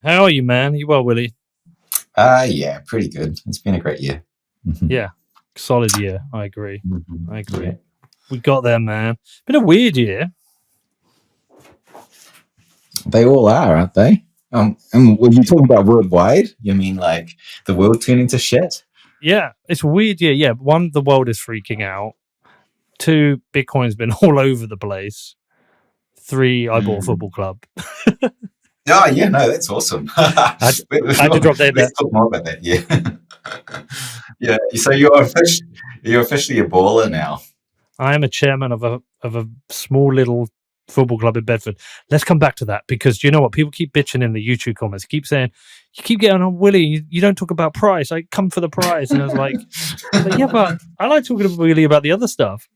How are you, man? You well, Willie? Yeah, pretty good. It's been a great year. Mhm. Yeah, solid year. I agree. I agree. Yeah. We got there, man. Been a weird year. They all are, aren't they? And when you talk about worldwide, you mean like the world turning to shit? Yeah, it's a weird year. Yeah, one, the world is freaking out. Two, Bitcoin's been all over the place. Three, I bought a football Mm. club. Oh, yeah, no, that's awesome. I had to drop that in there. Let's talk more about that. Yeah. Yeah. So you're officially a baller now. I am a chairman of a small little football club in Bedford. Let's come back to that because you know what? People keep bitching in the YouTube comments. Keep saying, you keep getting on Willie. You don't talk about price. I come for the price. And I was like, yeah, but I like talking to Willie about the other stuff.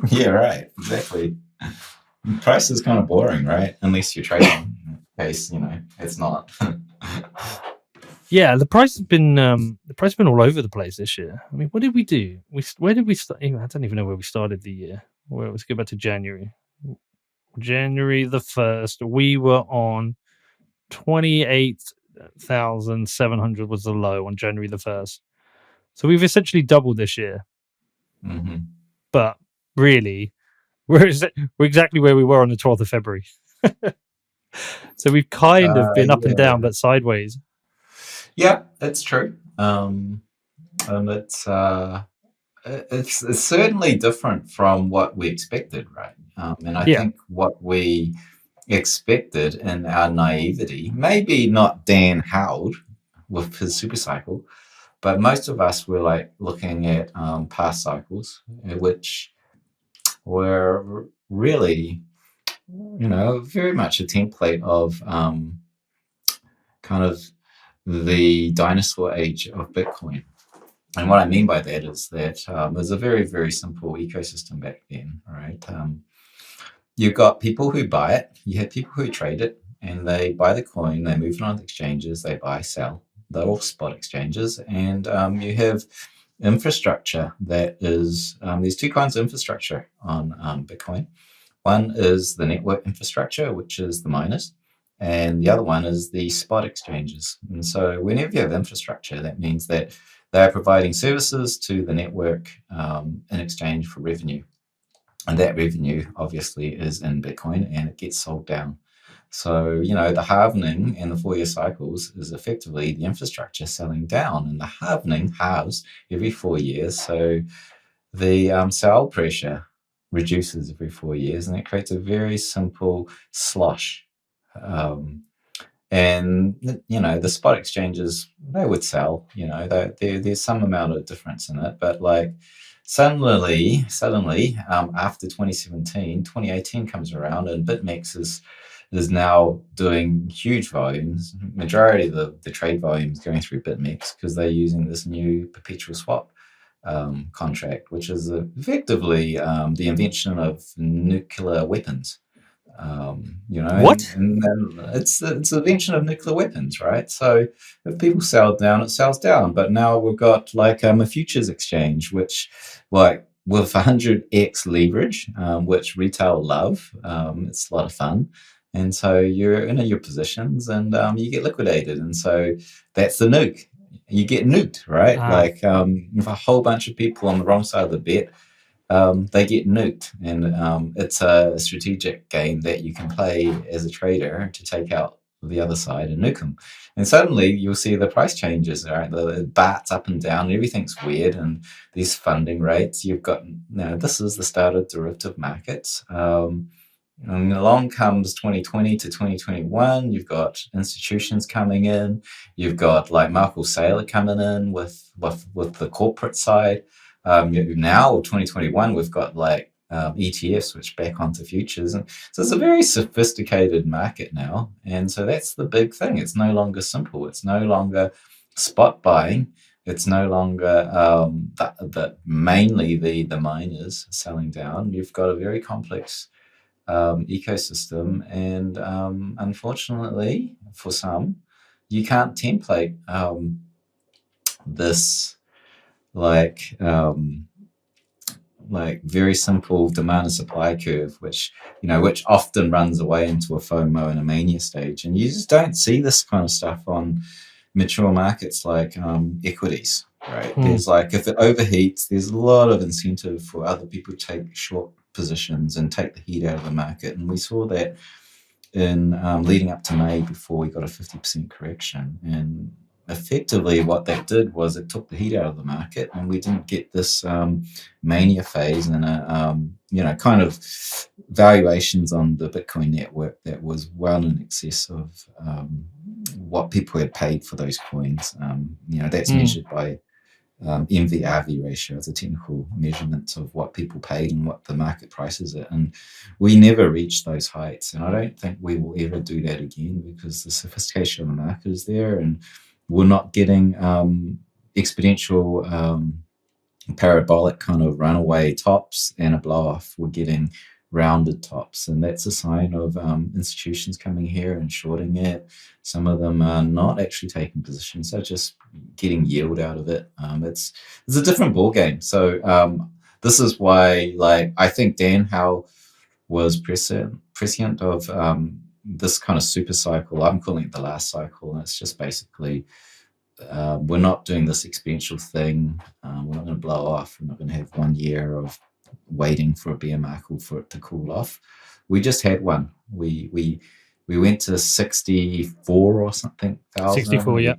Yeah, right. Exactly. Price is kind of boring, right? Unless you're trading. In case, it's not. Yeah, the price has been all over the place this year. I mean, what did we do? Where did we start? I don't even know where we started the year. Well, let's go back to January. January the 1st, we were on 28,700 was the low on January the 1st. So we've essentially doubled this year. Mm-hmm. But really, we're exactly where we were on the 12th of February. So we've kind of been up and down, but sideways. Yeah, that's true. And it's certainly different from what we expected, right? And I think what we expected in our naivety, maybe not Dan Howard with his super cycle, but most of us were like looking at past cycles, which were really, very much a template of kind of the dinosaur age of Bitcoin. And what I mean by that is that it was a very, very simple ecosystem back then, right? You've got people who buy it, you had people who trade it, and they buy the coin, they move it on to exchanges, they buy, sell. They're all spot exchanges. And you have infrastructure that is, there's two kinds of infrastructure on Bitcoin. One is the network infrastructure, which is the miners, and the other one is the spot exchanges. And so whenever you have infrastructure, that means that they're providing services to the network in exchange for revenue. And that revenue obviously is in Bitcoin and it gets sold down. So, the halvening and the 4-year cycles is effectively the infrastructure selling down, and the halvening halves every 4 years. So the sell pressure reduces every 4 years, and it creates a very simple slosh. And the spot exchanges, they would sell. There's some amount of difference in it, but like suddenly, after 2017, 2018 comes around, and BitMEX is now doing huge volumes. Majority of the trade volumes going through BitMEX because they're using this new perpetual swap contract, which is effectively the invention of nuclear weapons. What? And then it's the invention of nuclear weapons, right? So if people sell down, it sells down. But now we've got like a futures exchange, which like with 100x leverage, which retail love. It's a lot of fun. And so you're in your positions and you get liquidated. And so that's the nuke. You get nuked, right? Like if a whole bunch of people on the wrong side of the bet, they get nuked. And it's a strategic game that you can play as a trader to take out the other side and nuke them. And suddenly you'll see the price changes, right? The BAT's up and down, and everything's weird, and these funding rates. You've got, this is the start of derivative markets. And along comes 2020 to 2021. You've got institutions coming in. You've got like Michael Saylor coming in with the corporate side. Now, 2021, we've got like ETFs switch back onto futures, and so it's a very sophisticated market now. And so that's the big thing. It's no longer simple. It's no longer spot buying. It's no longer mainly the miners selling down. You've got a very complex ecosystem, and unfortunately for some, you can't template this like like very simple demand and supply curve, which often runs away into a FOMO and a mania stage. And you just don't see this kind of stuff on mature markets like equities, right? There's like, if it overheats, there's a lot of incentive for other people to take short positions and take the heat out of the market. And we saw that in leading up to May before we got a 50% correction. And effectively what that did was it took the heat out of the market, and we didn't get this mania phase and kind of valuations on the Bitcoin network that was well in excess of what people had paid for those coins. That's measured by MV/RV ratio. It's a technical measurement of what people paid and what the market prices it. And we never reached those heights. And I don't think we will ever do that again, because the sophistication of the market is there, and we're not getting exponential parabolic kind of runaway tops and a blow off. We're getting rounded tops, and that's a sign of institutions coming here and shorting it. Some of them are not actually taking positions, they're just getting yield out of it. It's a different ball game. So this is why, like, I think Dan Howe was prescient of this kind of super cycle. I'm calling it the last cycle, and it's just basically we're not doing this exponential thing. We're not going to blow off. We're not going to have 1 year of waiting for a bear market for it to cool off. We just had one. We went to 64 or something thousand. 64, yeah.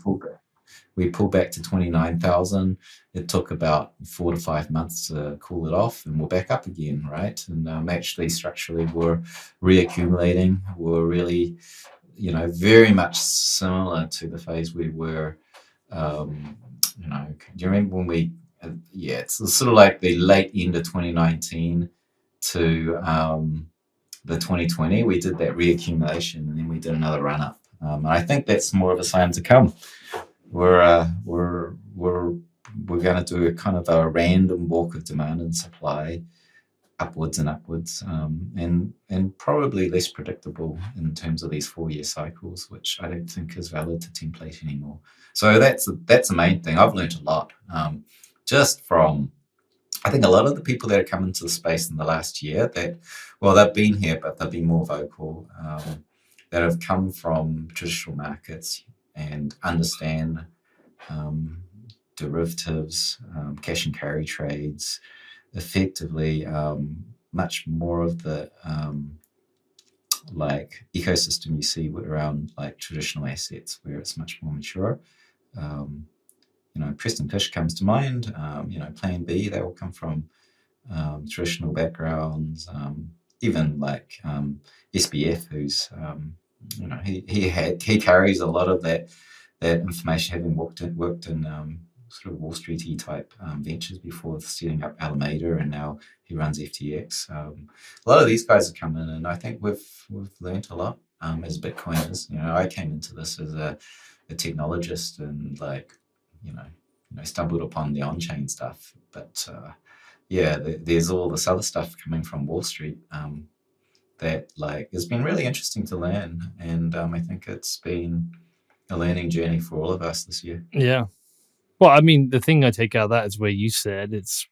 We pulled back to 29,000. It took about 4 to 5 months to cool it off, and we're back up again, right? And actually, structurally, we're reaccumulating. We're really, very much similar to the phase we were. Do you remember when we? It's sort of like the late end of 2019 to the 2020. We did that reaccumulation, and then we did another run up. And I think that's more of a sign to come. We're going to do a kind of a random walk of demand and supply, upwards and upwards, and probably less predictable in terms of these 4-year cycles, which I don't think is valid to template anymore. So that's the main thing. I've learned a lot. Just from, I think, a lot of the people that have come into the space in the last year they've been here, but they've been more vocal, that have come from traditional markets and understand derivatives, cash and carry trades, effectively much more of the like ecosystem you see around like traditional assets where it's much more mature. Preston Pysh comes to mind. Plan B, they all come from traditional backgrounds. Even like SBF, who's he carries a lot of that information, having worked in sort of Wall Street-y type ventures before, setting up Alameda, and now he runs FTX. A lot of these guys have come in, and I think we've learned a lot as Bitcoiners. I came into this as a technologist, and stumbled upon the on-chain stuff. But there's all this other stuff coming from Wall Street that has been really interesting to learn, and I think it's been a learning journey for all of us this year. Yeah. Well, I mean, the thing I take out of that is where you said it's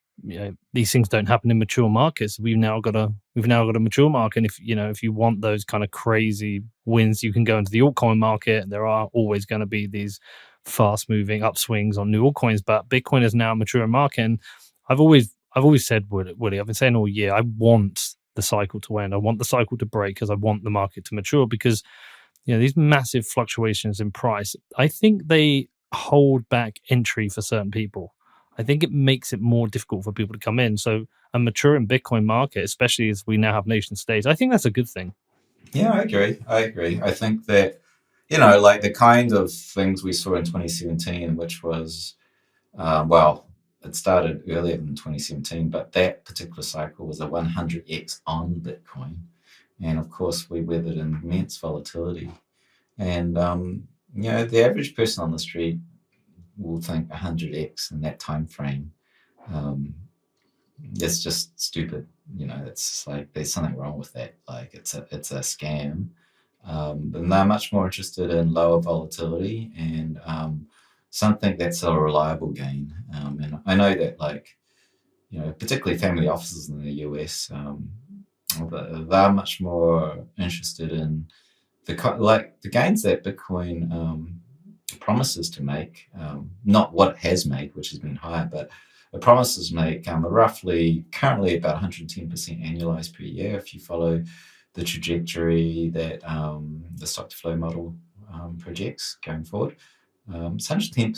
these things don't happen in mature markets. We've now got a mature market. And if you want those kind of crazy wins, you can go into the altcoin market. There are always going to be these fast moving upswings on new altcoins, but Bitcoin is now a mature market. And I've always said, Willie, I've been saying all year, I want the cycle to end. I want the cycle to break because I want the market to mature, because these massive fluctuations in price, I think they hold back entry for certain people. I think it makes it more difficult for people to come in. So a maturing Bitcoin market, especially as we now have nation states, I think that's a good thing. Yeah, I agree. I think that, like the kind of things we saw in 2017, which was, it started earlier than 2017, but that particular cycle was a 100x on Bitcoin. And of course, we weathered immense volatility. And, the average person on the street will think 100x in that time frame. It's just stupid. It's like there's something wrong with that. Like it's a scam. And they're much more interested in lower volatility and something that's a reliable gain. And I know that particularly family offices in the US, they're much more interested in the gains that Bitcoin promises to make, not what it has made, which has been higher, but the promises make are roughly currently about 110% annualized per year if you follow the trajectory that the stock to flow model projects going forward. It's 110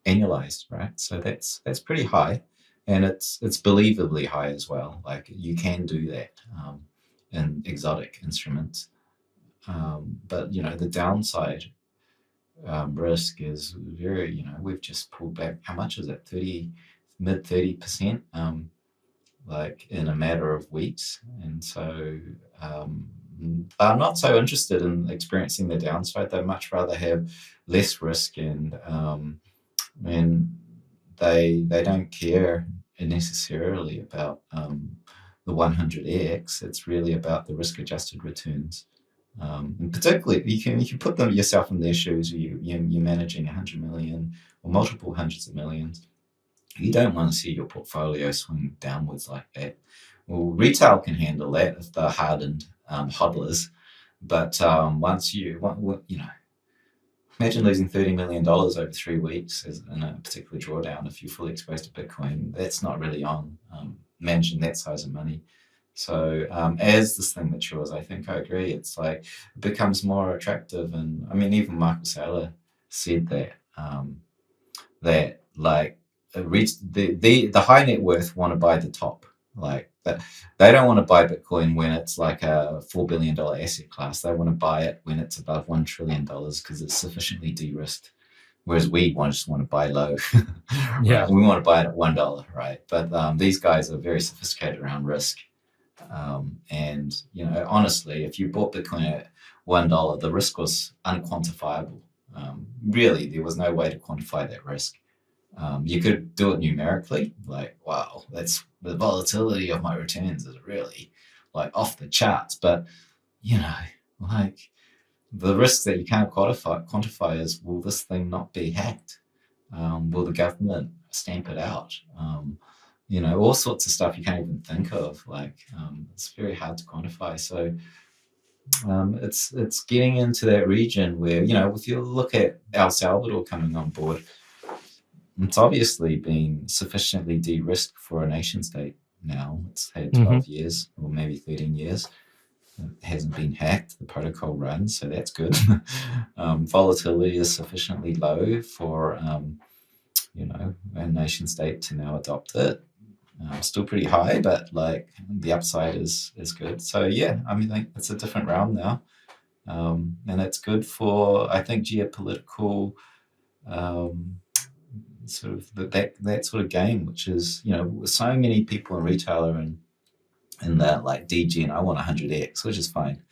annualized, right? So that's pretty high, and it's believably high as well. Like you can do that in exotic instruments, but the downside risk is very, we've just pulled back. How much is it? Mid 30%, like in a matter of weeks. And so I'm not so interested in experiencing the downside. They'd much rather have less risk, and they don't care necessarily about the 100x. It's really about the risk-adjusted returns. And particularly, you can put yourself in their shoes. You're managing 100 million or multiple hundreds of millions. You don't want to see your portfolio swing downwards like that. Well, retail can handle that if they're hardened hodlers, but once imagine losing $30 million over 3 weeks in a particular drawdown. If you're fully exposed to Bitcoin, that's not really on managing that size of money. So as this thing matures, I think I agree. It's like it becomes more attractive, and I mean, even Michael Saylor said that that like the high net worth want to buy the top, like that. They don't want to buy Bitcoin when it's like a $4 billion asset class. They want to buy it when it's above $1 trillion because it's sufficiently de-risked. Whereas we just want to buy low. Yeah. Right? We want to buy it at $1, right? But these guys are very sophisticated around risk. And honestly, if you bought Bitcoin at $1, the risk was unquantifiable. Really, there was no way to quantify that risk. You could do it numerically, like, wow, that's the volatility of my returns is really like off the charts. But like the risks that you can't quantify is, will this thing not be hacked? Will the government stamp it out? All sorts of stuff you can't even think of. Like it's very hard to quantify. So it's getting into that region where, if you look at El Salvador coming on board, it's obviously been sufficiently de-risked for a nation state now. It's had 12 years or maybe 13 years. It hasn't been hacked. The protocol runs, so that's good. Volatility is sufficiently low for a nation state to now adopt it. Still pretty high, but like the upside is good. So yeah, I mean, like, it's a different realm now, and it's good for, I think, geopolitical sort of that sort of game, which is so many people in retail are in that like DG, and I want 100x, which is fine.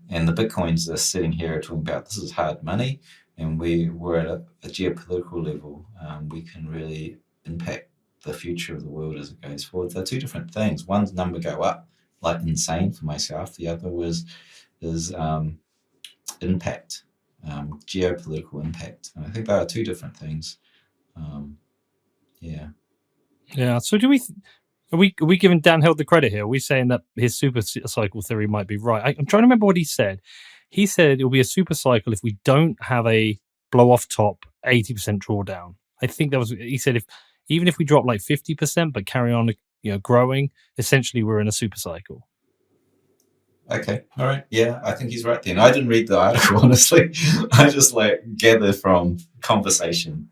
And the Bitcoins are sitting here talking about this is hard money, and we're at a geopolitical level. We can really impact the future of the world as it goes forward. They're two different things. One's number go up like insane for myself. The other is impact, geopolitical impact. And I think they are two different things. Yeah. So are we giving Dan Held the credit here? Are we saying that his super cycle theory might be right? I'm trying to remember what he said. He said it'll be a super cycle if we don't have a blow off top 80% drawdown. I think he said even if we drop like 50% but carry on growing, essentially we're in a super cycle. Okay, all right. Yeah, I think he's right then. I didn't read the article, honestly. I just gather from conversation.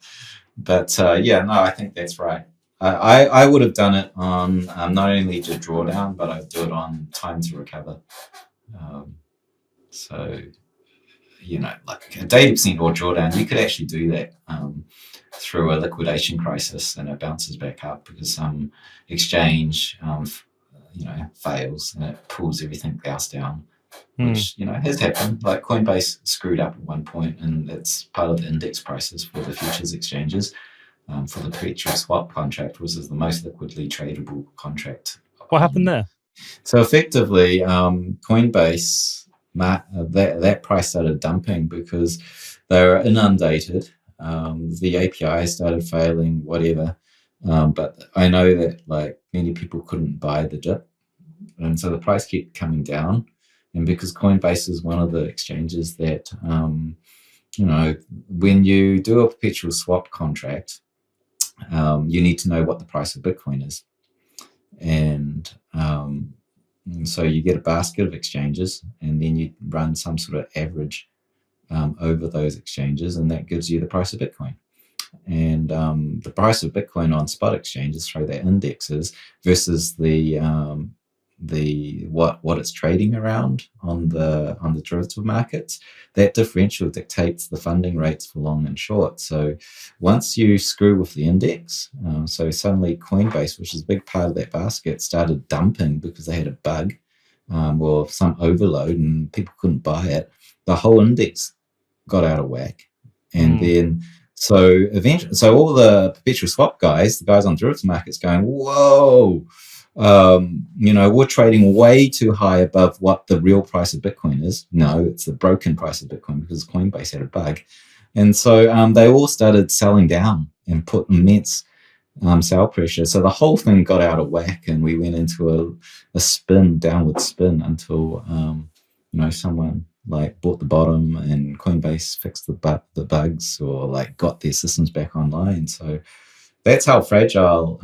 But I think that's right. I would have done it on not only the drawdown, but I'd do it on time to recover. So, like a 80% or drawdown, you could actually do that through a liquidation crisis, and it bounces back up because some exchange, fails and it pulls everything else down, which, has happened. Like Coinbase screwed up at one point, and it's part of the index prices for the futures exchanges. For the perpetual swap contract, which is the most liquidly tradable contract. What happened there? So effectively, Coinbase, that price started dumping because they were inundated. The API started failing, whatever. And then But I know that like many people couldn't buy the dip, and so the price kept coming down. And because Coinbase is one of the exchanges that when you do a perpetual swap contract, you need to know what the price of Bitcoin is, and so you get a basket of exchanges, and then you run some sort of average over those exchanges, and that gives you the price of Bitcoin. And the price of Bitcoin on spot exchanges throw their indexes versus the what it's trading around on the derivative markets. That differential dictates the funding rates for long and short. So once you screw with the index, so suddenly Coinbase, which is a big part of that basket, started dumping because they had a bug or some overload and people couldn't buy it. The whole index got out of whack, and then so eventually, so all the perpetual swap guys, the guys on derivative markets, going, whoa. We're trading way too high above what the real price of Bitcoin is. No, it's the broken price of Bitcoin because Coinbase had a bug. And so they all started selling down and put immense sell pressure. So the whole thing got out of whack, and we went into a downward spin until, someone like bought the bottom and Coinbase fixed the bugs or like got their systems back online. So that's how fragile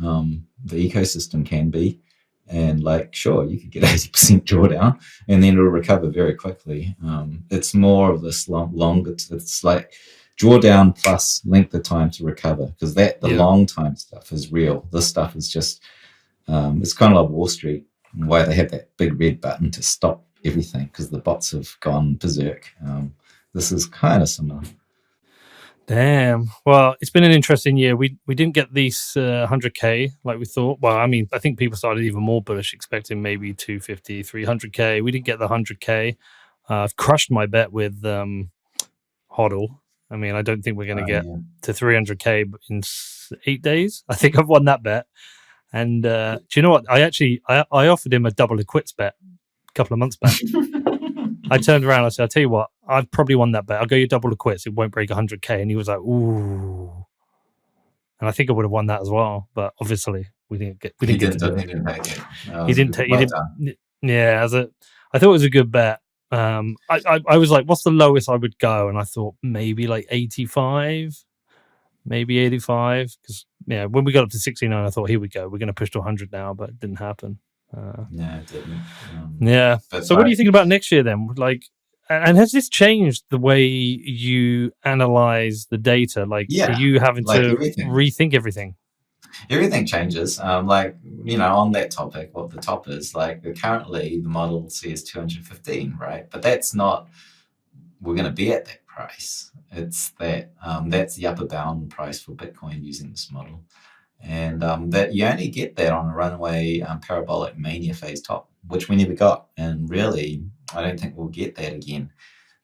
the ecosystem can be. And like, sure, you could get 80% drawdown and then it'll recover very quickly. It's more of this longer, it's like drawdown plus length of time to recover, because the long time stuff is real. This stuff is just, it's kind of like Wall Street, why they have that big red button to stop everything because the bots have gone berserk. This is kind of similar. Damn. Well, it's been an interesting year. We didn't get these 100K like we thought. Well, I mean, I think people started even more bullish, expecting maybe 250, 300K. We didn't get the 100K. I've crushed my bet with HODL. I mean, I don't think we're going to get to 300K in 8 days. I think I've won that bet. And do you know what? I offered him a double quits bet a couple of months back. I turned around and I said, I'll tell you what, I've probably won that bet. I'll go you double quits. It won't break 100K. And he was like, ooh. And I think I would have won that as well. But obviously, we didn't get to do it. He didn't take it. Yeah, I thought it was a good bet. I was like, what's the lowest I would go? And I thought maybe like 85, maybe 85. Because, when we got up to 69, I thought, here we go. We're going to push to 100 now, but it didn't happen. No, it didn't. Yeah. So what do you think about next year then? Like, and has this changed the way you analyze the data? Like, are you having to rethink everything? Everything changes. On that topic, what the top is, like currently the model says 215, right? But that's not, we're going to be at that price. It's that, that's the upper bound price for Bitcoin using this model. And that you only get that on a runaway parabolic mania phase top, which we never got. And really, I don't think we'll get that again.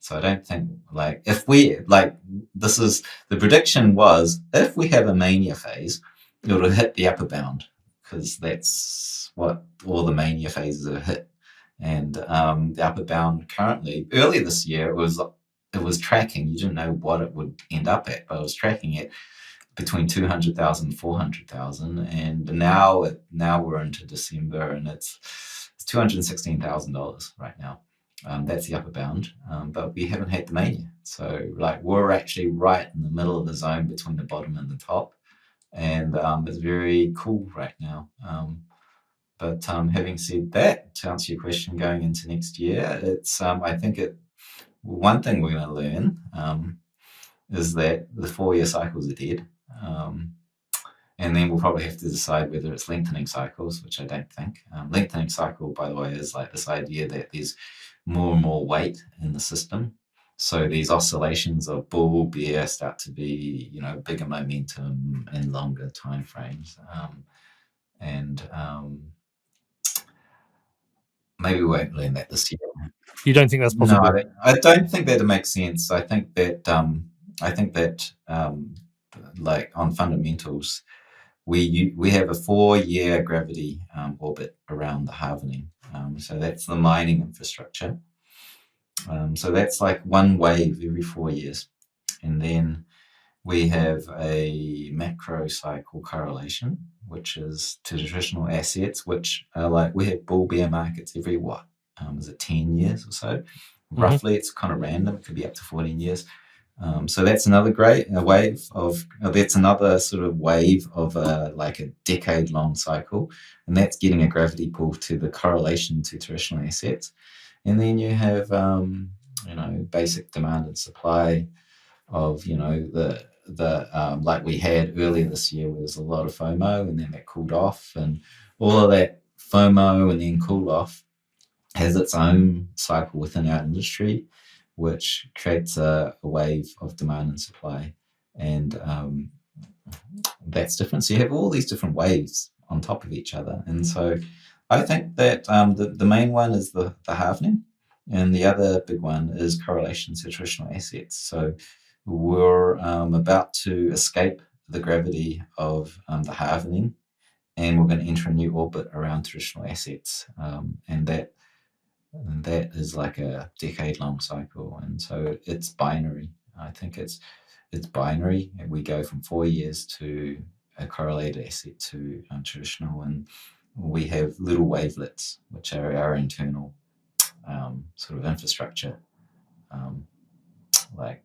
So I don't think, like, if we, like, this is, the prediction was, if we have a mania phase, it'll hit the upper bound, because that's what all the mania phases are hit. And the upper bound currently, earlier this year, it was tracking, you didn't know what it would end up at, but it was tracking it between 200,000 and 400,000, and now we're into December and it's $216,000 right now. That's the upper bound, but we haven't had the mania, so like we're actually right in the middle of the zone between the bottom and the top, and it's very cool right now. But having said that, to answer your question, going into next year, it's I think one thing we're going to learn is that the 4-year cycles are dead. And then we'll probably have to decide whether it's lengthening cycles, which I don't think. Lengthening cycle, by the way, is like this idea that there's more and more weight in the system. So these oscillations of bull, bear start to be, bigger momentum and longer time frames. Maybe we won't learn that this year. You don't think that's possible? No, I don't think that it makes sense. I think that like on fundamentals, we have a 4-year gravity orbit around the halvening. So that's the mining infrastructure. So that's like one wave every 4 years. And then We have a macro cycle correlation, which is to traditional assets, which are like we have bull bear markets every what? Is it 10 years or so? Roughly, it's kind of random. It could be up to 14 years. So that's another wave of that's another sort of wave of like a decade-long cycle, and that's getting a gravity pull to the correlation to traditional assets. And then you have basic demand and supply of the like we had earlier this year, where there's a lot of FOMO, and then that cooled off, and all of that FOMO and then cool off has its own cycle within our industry, which creates a wave of demand and supply, and that's different. So you have all these different waves on top of each other, and so I think that the main one is the halvening, and the other big one is correlation to traditional assets. So we're about to escape the gravity of the halvening, and we're going to enter a new orbit around traditional assets, and that is like a decade-long cycle, and so it's binary. I think it's binary. We go from 4 years to a correlated asset to traditional, and we have little wavelets, which are our internal sort of infrastructure, like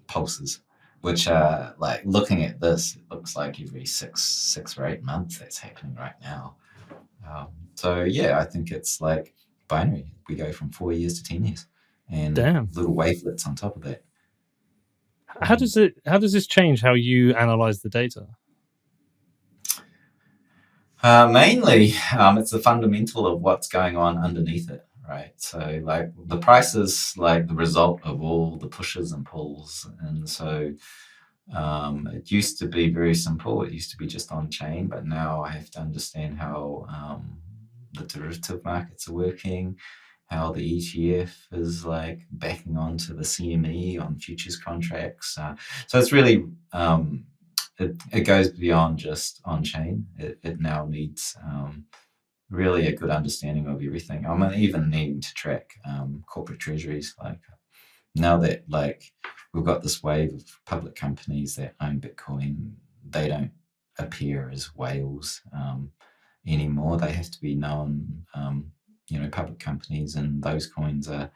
pulses, which are like looking at this, it looks like every six or 8 months that's happening right now. So yeah, I think it's like binary. We go from 4 years to 10 years, and Damn. little wavelets on top of that. How does this change how you analyze the data? Mainly, it's the fundamental of what's going on underneath it, right? So, like, the price is like the result of all the pushes and pulls, and so it used to be very simple. It used to be just on chain, but now I have to understand how the derivative markets are working, how the ETF is like backing onto the CME on futures contracts. So it's really it goes beyond just on chain. It now needs really a good understanding of everything. I'm even needing to track corporate treasuries. Like now that like we've got this wave of public companies that own Bitcoin, they don't appear as whales anymore. They have to be known, public companies, and those coins are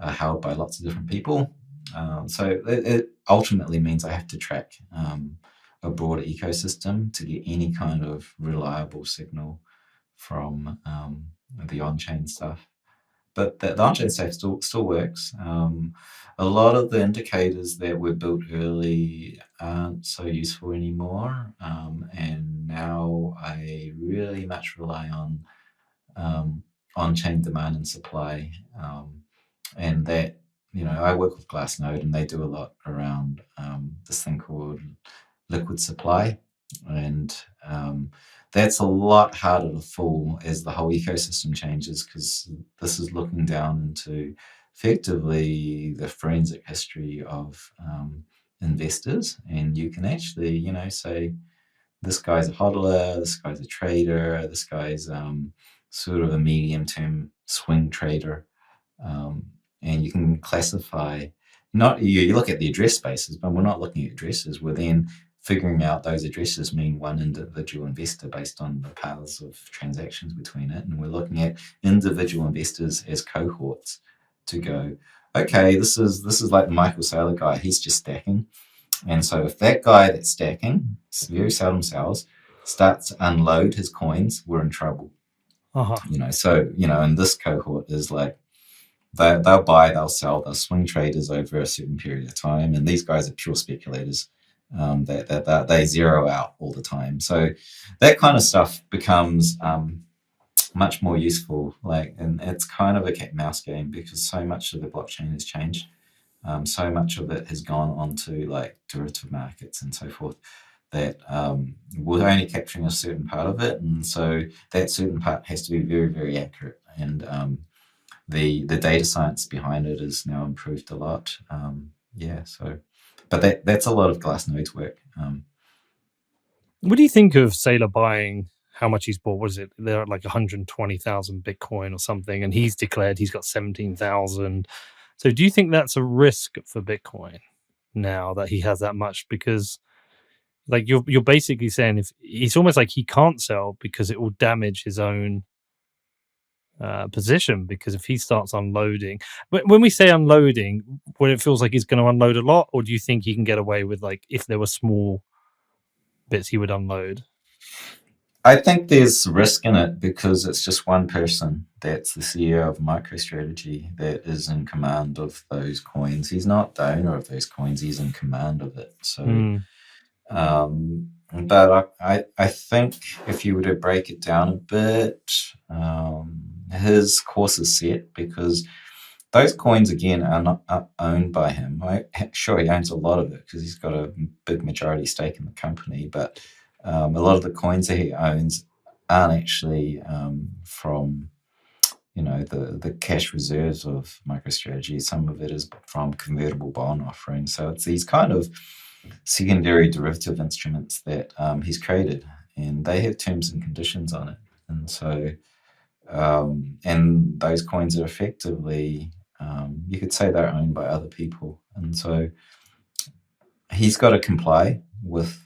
held by lots of different people. So it ultimately means I have to track a broader ecosystem to get any kind of reliable signal from the on-chain stuff. But the on-chain stuff still works. A lot of the indicators that were built early aren't so useful anymore, and now I really much rely on on-chain demand and supply, and that I work with Glassnode, and they do a lot around this thing called liquid supply, and that's a lot harder to fool as the whole ecosystem changes, because this is looking down into effectively the forensic history of investors, and you can actually say this guy's a hodler, this guy's a trader, this guy's sort of a medium-term swing trader, and you can classify. Not you look at the address spaces, but we're not looking at addresses. We're then figuring out those addresses mean one individual investor based on the paths of transactions between it, and we're looking at individual investors as cohorts to go, okay, this is like the Michael Saylor guy. He's just stacking, and so if that guy that's stacking, very seldom sells, starts to unload his coins, we're in trouble. So and this cohort is like they'll buy, they'll sell, they'll swing traders over a certain period of time, and these guys are pure speculators. That they zero out all the time. So that kind of stuff becomes much more useful. And it's kind of a cat and mouse game, because so much of the blockchain has changed. So much of it has gone onto like derivative markets and so forth, that we're only capturing a certain part of it, and so that certain part has to be very, very accurate. And the data science behind it is now improved a lot. But that's a lot of Glassnode's work. What do you think of Saylor buying? How much he's bought? Was it they're at like 120,000 Bitcoin or something, and he's declared he's got 17,000. So do you think that's a risk for Bitcoin? now that he has that much, because like you're basically saying if it's almost like he can't sell because it will damage his own position, because if he starts unloading, when we say unloading, when it feels like he's going to unload a lot, or do you think he can get away with, like, if there were small bits he would unload? I think there's risk in it because it's just one person that's the CEO of MicroStrategy that is in command of those coins. He's not the owner of those coins, he's in command of it. So but I think if you were to break it down a bit, his course is set because those coins, again, are not owned by him. Sure, he owns a lot of it because he's got a big majority stake in the company, but a lot of the coins that he owns aren't actually from, the cash reserves of MicroStrategy. Some of it is from convertible bond offerings. So it's these kind of secondary derivative instruments that he's created, and they have terms and conditions on it. And so, and those coins are effectively, you could say they're owned by other people. And so he's got to comply with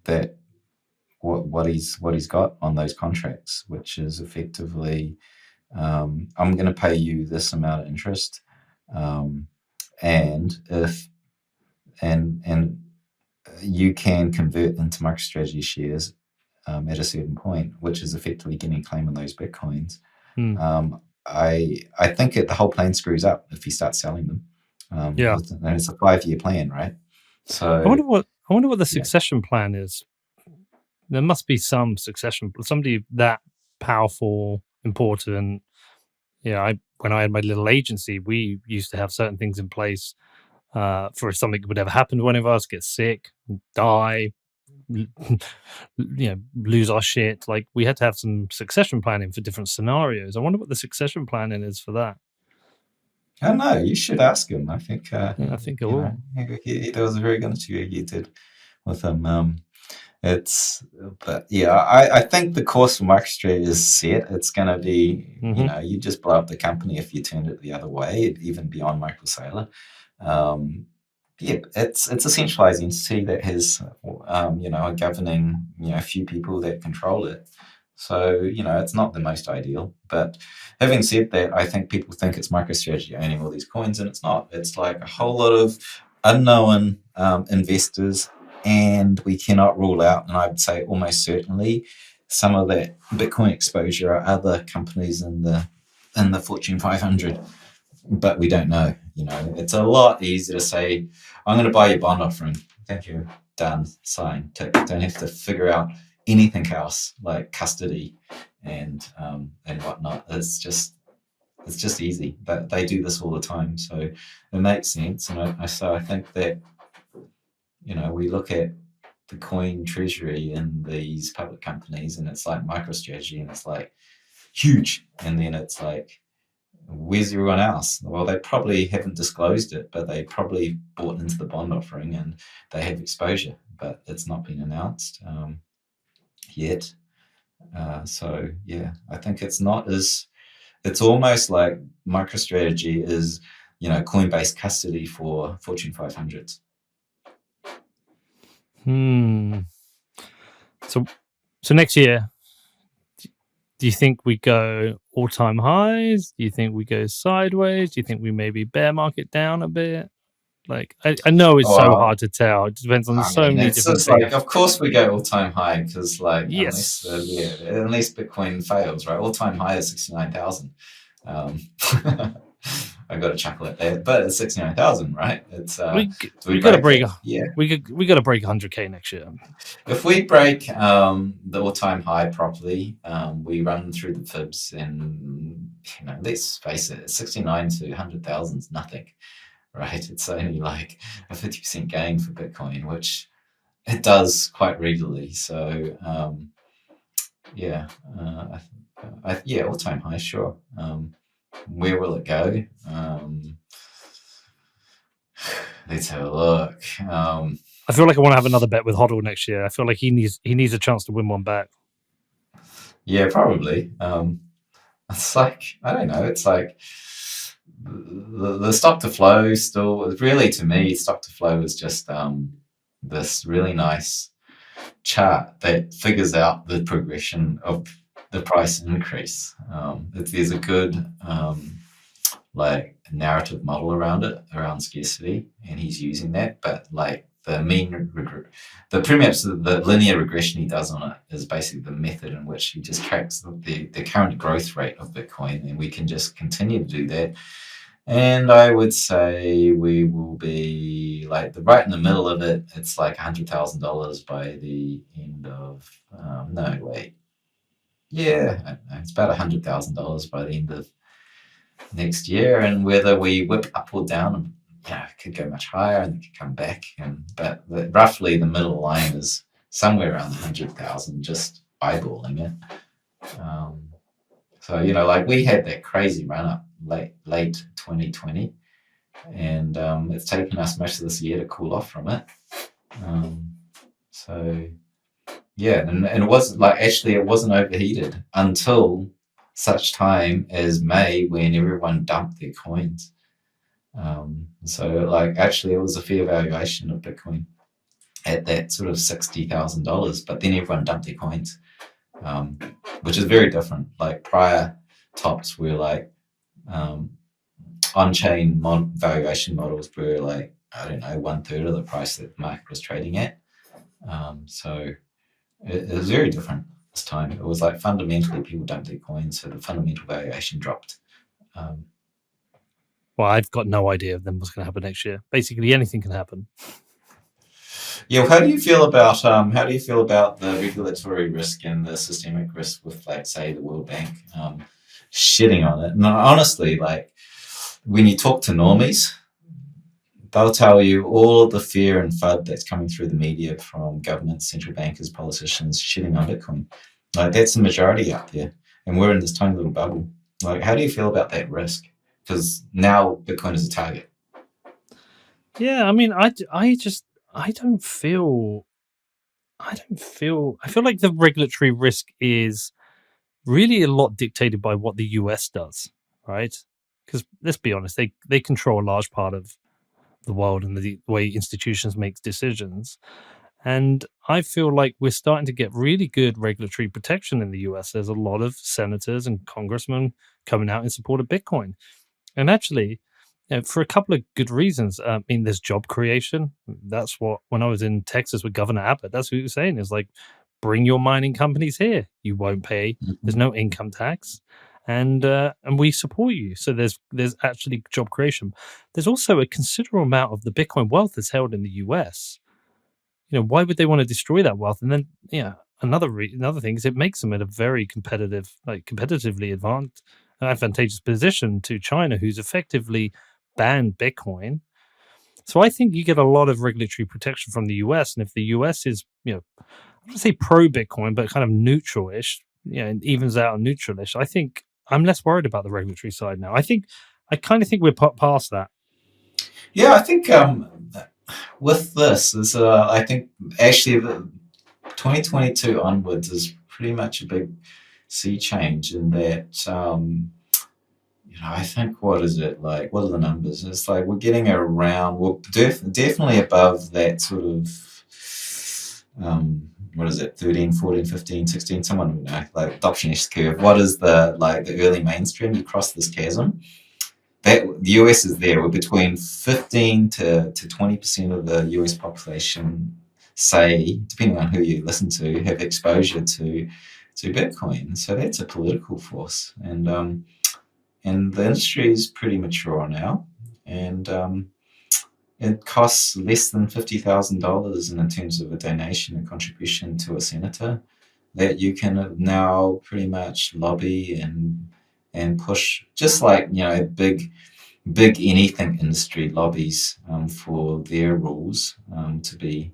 that, what he's got on those contracts, which is effectively, I'm going to pay you this amount of interest, and if and you can convert into MicroStrategy shares at a certain point, which is effectively getting a claim on those Bitcoins. I think the whole plan screws up if he starts selling them. And it's a 5-year plan, right? So I wonder what the succession plan is. There must be some succession, somebody that powerful, important. Yeah, when I had my little agency, we used to have certain things in place for if something would ever happen to one of us, get sick, die, lose our shit. Like, we had to have some succession planning for different scenarios. I wonder what the succession planning is for that. I don't know. You should ask him. I think. I think I will. There was a very good interview you did with him. I think the course for MicroStrategy is set. It's going to be, you just blow up the company if you turned it the other way, even beyond MicroSaylor. It's a centralized entity that has, a governing, a few people that control it. So, it's not the most ideal. But having said that, I think people think it's MicroStrategy owning all these coins, and it's not. It's like a whole lot of unknown investors, and we cannot rule out, and I would say almost certainly, some of that Bitcoin exposure are other companies in the Fortune 500. But we don't know. It's a lot easier to say, I'm going to buy your bond offering. Thank you. Done. Sign. Tick. Don't have to figure out anything else like custody and whatnot. It's just easy. But they do this all the time, so it makes sense. And I think that we look at the coin treasury in these public companies, and it's like MicroStrategy, and it's like huge, and then it's like, where's everyone else? Well, they probably haven't disclosed it, but they probably bought into the bond offering and they have exposure, but it's not been announced yet. So yeah, I think it's almost like MicroStrategy is, Coinbase custody for Fortune 500s. So next year, do you think we go all-time highs? Do you think we go sideways? Do you think we maybe bear market down a bit? Like, I know it's so hard to tell. It depends on so many different things. Like, of course we go all-time high because, like, unless Bitcoin fails, right? All-time high is 69,000. I got to chuckle at that, but it's 69,000, right? It's we got to break. We got to break 100K next year. If we break the all-time high properly, we run through the fibs, and let's face it, 69 to 100,000 is nothing, right? It's only like a 50% gain for Bitcoin, which it does quite regularly. So all-time high, sure. Where will it go? Let's have a look. I feel like I want to have another bet with Hodl next year. I feel like he needs a chance to win one back. Yeah, probably. It's like, I don't know. It's like the stock to flow still really, to me, stock to flow is just this really nice chart that figures out the progression of the price increase. There's a good like narrative model around it, around scarcity, and he's using that. But like the pretty much the linear regression he does on it is basically the method in which he just tracks the current growth rate of Bitcoin, and we can just continue to do that. And I would say we will be like right in the middle of it. It's like $100,000 by the end of no wait, yeah, it's about $100,000 by the end of next year. And whether we whip up or down, it could go much higher and it could come back. But roughly the middle line is somewhere around 100,000, just eyeballing it. So like we had that crazy run up late 2020, and it's taken us most of this year to cool off from it. So yeah, and it wasn't like, actually it wasn't overheated until such time as May, when everyone dumped their coins. So like actually it was a fair valuation of Bitcoin at that sort of $60,000, but then everyone dumped their coins, which is very different. Like prior tops were like on-chain valuation models were like, I don't know, 1/3 of the price that the market was trading at. So it was very different this time. It was like fundamentally people dumped their coins, so the fundamental valuation dropped. Well, I've got no idea of them what's going to happen next year. Basically, anything can happen. Yeah, how do you feel about the regulatory risk and the systemic risk with, like, say, the World Bank shitting on it? And honestly, like when you talk to normies, they'll tell you all the fear and FUD that's coming through the media from governments, central bankers, politicians shitting on Bitcoin. Like that's the majority out there, and we're in this tiny little bubble. Like, how do you feel about that risk? Because now Bitcoin is a target. Yeah, I mean, I feel like the regulatory risk is really a lot dictated by what the US does, right? Because let's be honest, they control a large part of the world and the way institutions make decisions. And I feel like we're starting to get really good regulatory protection in the US. There's a lot of senators and congressmen coming out in support of Bitcoin. And actually, for a couple of good reasons. I mean, there's job creation. That's what, when I was in Texas with Governor Abbott, that's what he was saying, is like, bring your mining companies here. You won't pay. There's no income tax. And we support you. So there's actually job creation. There's also a considerable amount of the Bitcoin wealth that's held in the US. Why would they want to destroy that wealth? And then, another thing is it makes them at a very competitively advantageous position to China, who's effectively banned Bitcoin. So I think you get a lot of regulatory protection from the US. And if the US is, I don't want to say pro Bitcoin, but kind of neutral-ish, and evens out and neutral-ish, I think I'm less worried about the regulatory side now. I kind of think we're past that. Yeah, I think with this is I think actually the 2022 onwards is pretty much a big sea change in that I think, what is it like? What are the numbers? It's like we're getting around, we're definitely above that sort of what is it, 13, 14, 15, 16, someone would know, like adoption S-curve. What is the early mainstream? You cross this chasm. That the US is there. We're between 15 to 20% of the US population, say, depending on who you listen to, have exposure to Bitcoin. So that's a political force. And the industry is pretty mature now. And it costs less than $50,000 in terms of a donation and contribution to a senator, that you can now pretty much lobby and push, just like big anything industry lobbies for their rules to be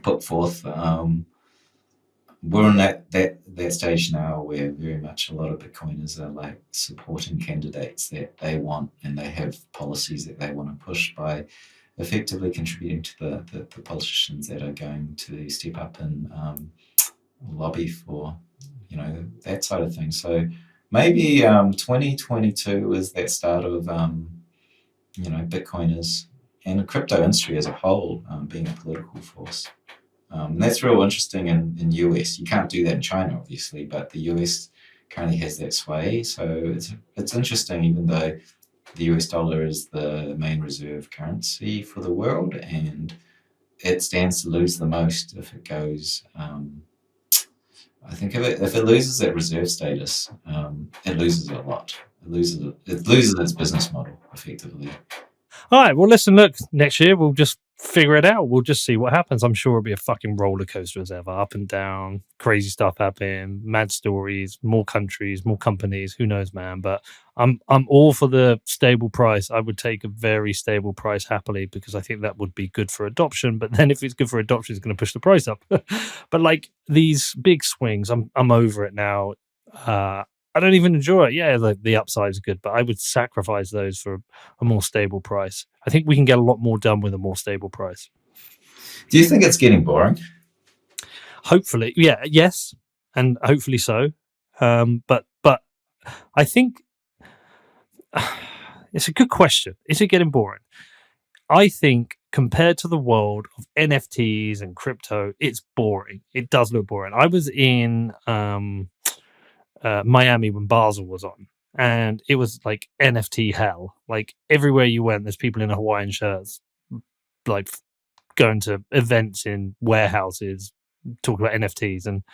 put forth. We're in that stage now where very much a lot of Bitcoiners are like supporting candidates that they want, and they have policies that they want to push by effectively contributing to the politicians that are going to step up and lobby for that side of things. So maybe 2022 is that start of Bitcoiners and the crypto industry as a whole being a political force. That's real interesting in US. You can't do that in China, obviously, but the US currently has that sway. So it's interesting, even though the US dollar is the main reserve currency for the world, and it stands to lose the most if it goes. I think if it loses that reserve status, it loses a lot. It loses its business model effectively. All right. Well, listen, look, next year we'll just figure it out. We'll just see what happens. I'm sure it'll be a fucking roller coaster as ever, up and down, crazy stuff happening, mad stories, more countries, more companies. Who knows, man? But I'm all for the stable price. I would take a very stable price happily because I think that would be good for adoption. But then if it's good for adoption, it's going to push the price up. But like these big swings, I'm over it now. I don't even enjoy it. Yeah, the upside is good, but I would sacrifice those for a more stable price. I think we can get a lot more done with a more stable price. Do you think it's getting boring? Hopefully, yeah, yes, and hopefully so. But I think it's a good question. Is it getting boring? I think compared to the world of NFTs and crypto, it's boring. It does look boring. I was in Miami when Basel was on, and it was like NFT hell. Like everywhere you went, there's people in Hawaiian shirts, like going to events in warehouses, talking about NFTs. And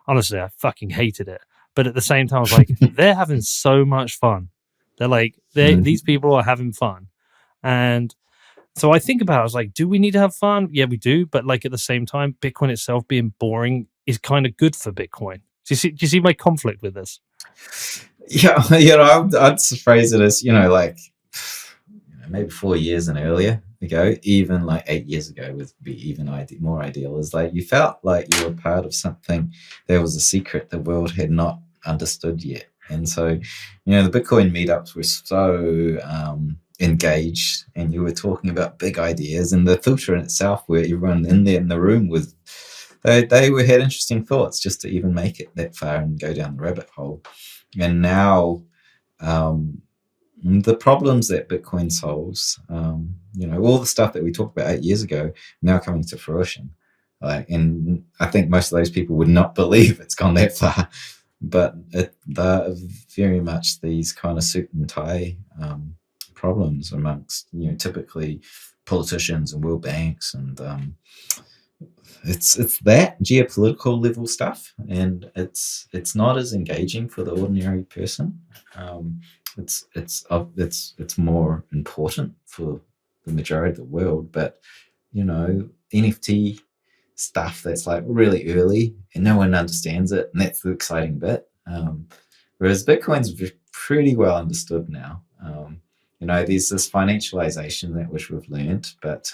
honestly, I fucking hated it. But at the same time, I was like, they're having so much fun. They're like, these people are having fun. And so I think about it, I was like, do we need to have fun? Yeah, we do. But like at the same time, Bitcoin itself being boring is kind of good for Bitcoin. Do you see my conflict with this? Yeah, I'd phrase it as, maybe 4 years and earlier ago, even like 8 years ago would be even more ideal. Is like you felt like you were part of something. There was a secret the world had not understood yet. And so, the Bitcoin meetups were so engaged, and you were talking about big ideas, and the filter in itself, where everyone in the room was. They had interesting thoughts just to even make it that far and go down the rabbit hole. And now the problems that Bitcoin solves, all the stuff that we talked about 8 years ago, now coming to fruition. And I think most of those people would not believe it's gone that far. But they're very much these kind of suit and tie problems amongst, typically politicians and world banks, and it's that geopolitical level stuff, and it's not as engaging for the ordinary person. It's more important for the majority of the world, but NFT stuff that's like really early and no one understands it, and that's the exciting bit. Whereas Bitcoin's pretty well understood now. There's this financialization that which we've learned, but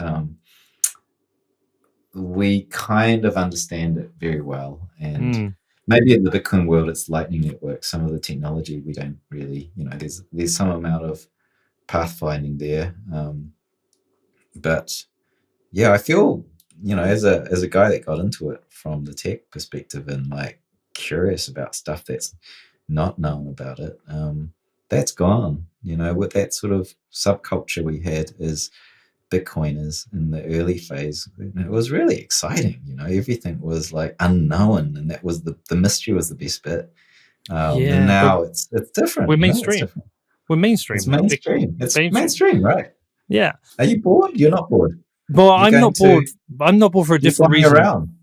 we kind of understand it very well. And maybe in the Bitcoin world, it's Lightning Network. Some of the technology we don't really, there's some amount of pathfinding there. But yeah, I feel, as a guy that got into it from the tech perspective and like curious about stuff that's not known about it, that's gone. With that sort of subculture we had as Bitcoiners in the early phase, it was really exciting. Everything was like unknown, and that was the mystery was the best bit. And now it's different. We're mainstream. We're mainstream. It's mainstream. It's mainstream, right? Yeah. Are you bored? You're not bored. Well, I'm not bored. I'm not bored for a different reason. Around.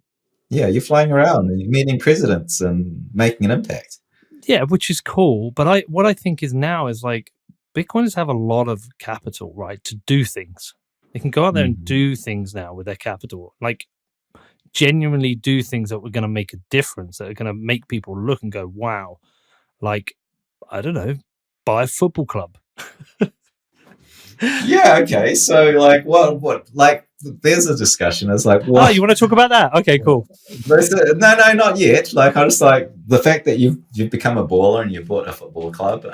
Yeah, you're flying around and you're meeting presidents and making an impact. Yeah, which is cool. But what I think is now is like Bitcoiners have a lot of capital, right, to do things. They can go out there and do things now with their capital, like genuinely do things that are going to make a difference, that are going to make people look and go, wow, like, I don't know, buy a football club. Yeah, okay. So, like, what, like, there's a discussion. It's like, what? Oh, you want to talk about that? Okay, cool. No, not yet. Like, I just like the fact that you've become a baller and you bought a football club.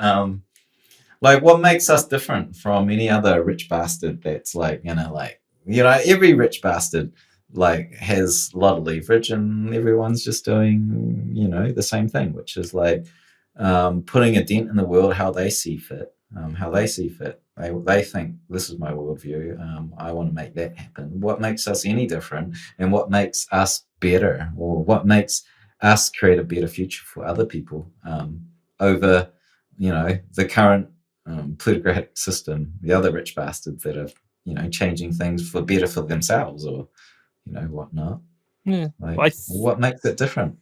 Like, what makes us different from any other rich bastard that's like, every rich bastard like has a lot of leverage, and everyone's just doing, the same thing, which is like putting a dent in the world how they see fit. They think this is my worldview. I want to make that happen. What makes us any different, and what makes us better, or what makes us create a better future for other people over, the current plutocratic system, the other rich bastards that are, changing things for better for themselves, or whatnot. Yeah. Like, what makes it different?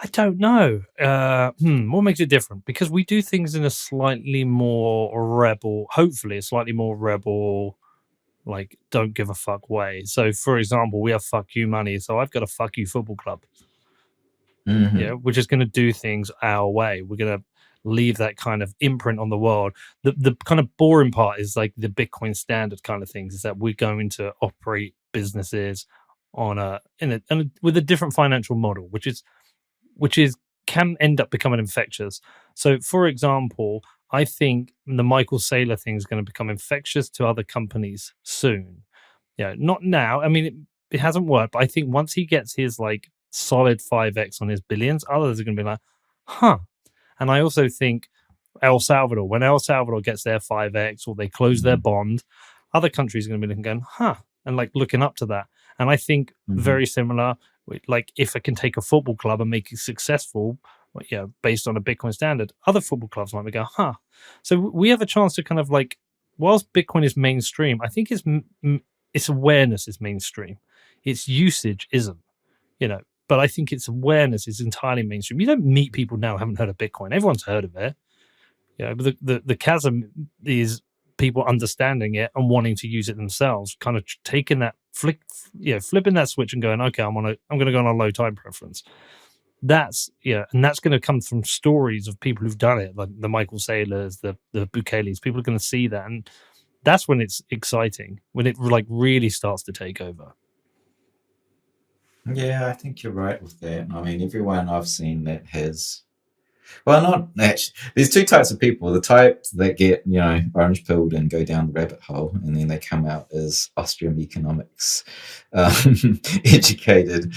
I don't know. What makes it different? Because we do things in a slightly more rebel, hopefully a slightly more rebel, like don't give a fuck way. So, for example, we have fuck you money. So I've got a fuck you football club. Mhm. Yeah, we're just going to do things our way. We're going to leave that kind of imprint on the world. The kind of boring part is like the Bitcoin standard kind of things, is that we're going to operate businesses on with a different financial model, which is can end up becoming infectious. So, for example, I think the Michael Saylor thing is going to become infectious to other companies soon. Yeah, not now. I mean, it hasn't worked, but I think once he gets his like solid 5x on his billions, others are going to be like, huh. And I also think El Salvador, when El Salvador gets their 5x or they close their bond, other countries are going to be looking, going, huh, and like looking up to that. And I think very similar, like if I can take a football club and make it successful, based on a Bitcoin standard, other football clubs might go, huh. So we have a chance to kind of like, whilst Bitcoin is mainstream, I think its awareness is mainstream. Its usage isn't, but I think its awareness is entirely mainstream. You don't meet people now who haven't heard of Bitcoin. Everyone's heard of it. But the chasm is people understanding it and wanting to use it themselves, kind of taking that flipping that switch and going, okay, I'm going to go on a low time preference. That's and that's going to come from stories of people who've done it, like the Michael Saylors, the Bukeles. People are going to see that, and that's when it's exciting, when it like really starts to take over. Yeah, I think you're right with that. I mean, everyone I've seen that has, well, not actually. There's two types of people. The type that get, orange pilled and go down the rabbit hole, and then they come out as Austrian economics educated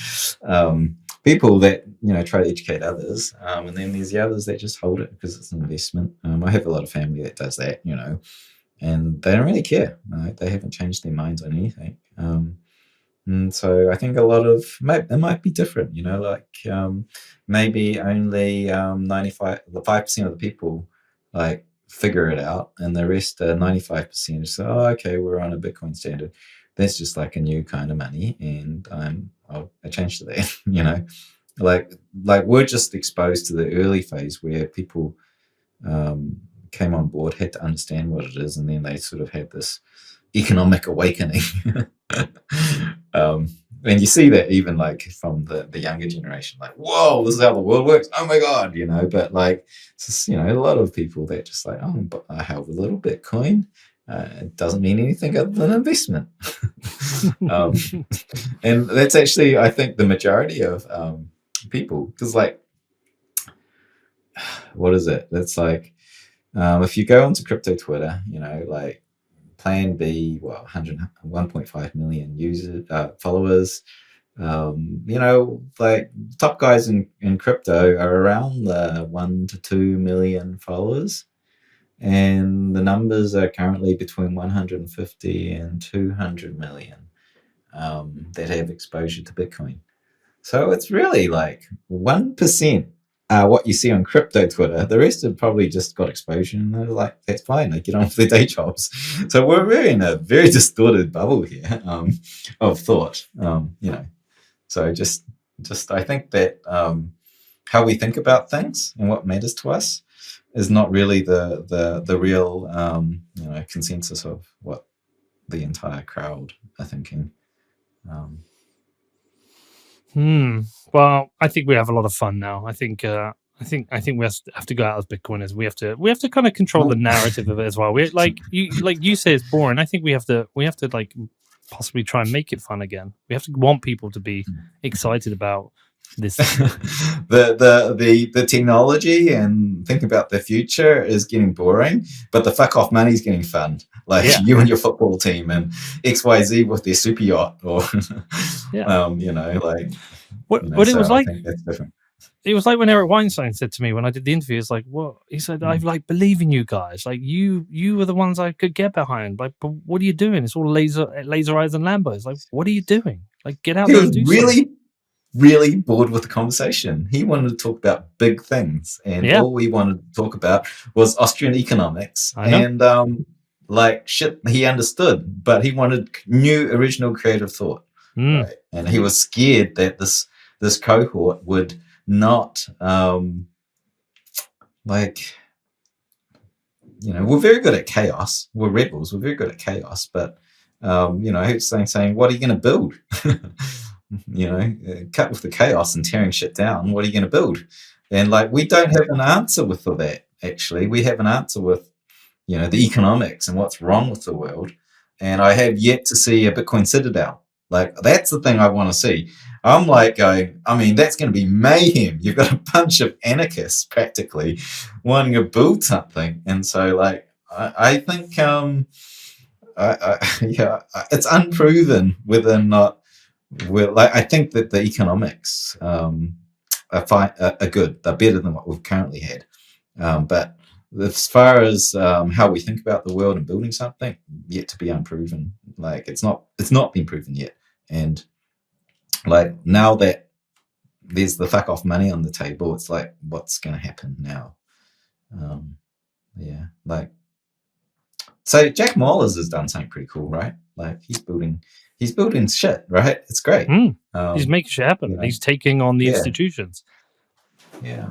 people that, try to educate others. And then there's the others that just hold it because it's an investment. I have a lot of family that does that, and they don't really care. They haven't changed their minds on anything. And so I think a lot of it might be different, like maybe only 5% of the people like figure it out, and the rest 95% is okay, we're on a Bitcoin standard. That's just like a new kind of money, and I changed to that. like we're just exposed to the early phase where people came on board, had to understand what it is, and then they sort of had this economic awakening. And you see that even like from the younger generation, like, whoa, this is how the world works. Oh my God, but like, it's just, a lot of people that just like, but I have a little Bitcoin. It doesn't mean anything other than investment. And that's actually, I think, the majority of people, because like, what is it? That's like, if you go onto crypto Twitter, like, Plan B, 1.5 million users, followers. Like top guys in crypto are around the 1 to 2 million followers, and the numbers are currently between 150 and 200 million that have exposure to Bitcoin. So it's really like 1%. What you see on crypto Twitter, the rest have probably just got exposure, and they're like, that's fine, I get on with their day jobs. So we're really in a very distorted bubble here of thought. So just I think that how we think about things and what matters to us is not really the real consensus of what the entire crowd are thinking. Well, I think we have a lot of fun now. I think we have to go out as Bitcoiners. We have to kind of control the narrative of it as well. We like you say it's boring. I think we have to like possibly try and make it fun again. We have to want people to be excited about this. the technology and think about the future is getting boring, but the fuck off money is getting fun. Like you and your football team and XYZ with their super yacht, or like what it was like. I think that's different. It was like when Eric Weinstein said to me when I did the interview, it's like, what? He said, I like believe in you guys. Like you were the ones I could get behind. Like, but what are you doing? It's all laser eyes and Lambos. Like, what are you doing? Like, get out He there was and do really, something. really bored with the conversation. He wanted to talk about big things, and Yeah. all we wanted to talk about was Austrian economics. I know. And like shit, he understood, but he wanted new, original, creative thought, right? And he was scared that this cohort would not like. We're very good at chaos. We're rebels. We're very good at chaos, but he's saying, what are you going to build? Cut with the chaos and tearing shit down. What are you going to build? And like, we don't have an answer with all that. Actually, we have an answer with, the economics and what's wrong with the world. And I have yet to see a Bitcoin citadel. Like, that's the thing I want to see. I'm like going, I mean, that's going to be mayhem. You've got a bunch of anarchists practically wanting to build something. And so, like, I think, it's unproven whether or not I think that the economics are good. They're better than what we've currently had. But as far as how we think about the world and building something, yet to be unproven. Like it's not been proven yet. And like now that there's the fuck off money on the table, it's like what's going to happen now? Like so Jack Mollers has done something pretty cool, right? Like he's building shit, right? It's great. He's making shit happen. He's taking on the institutions. Yeah,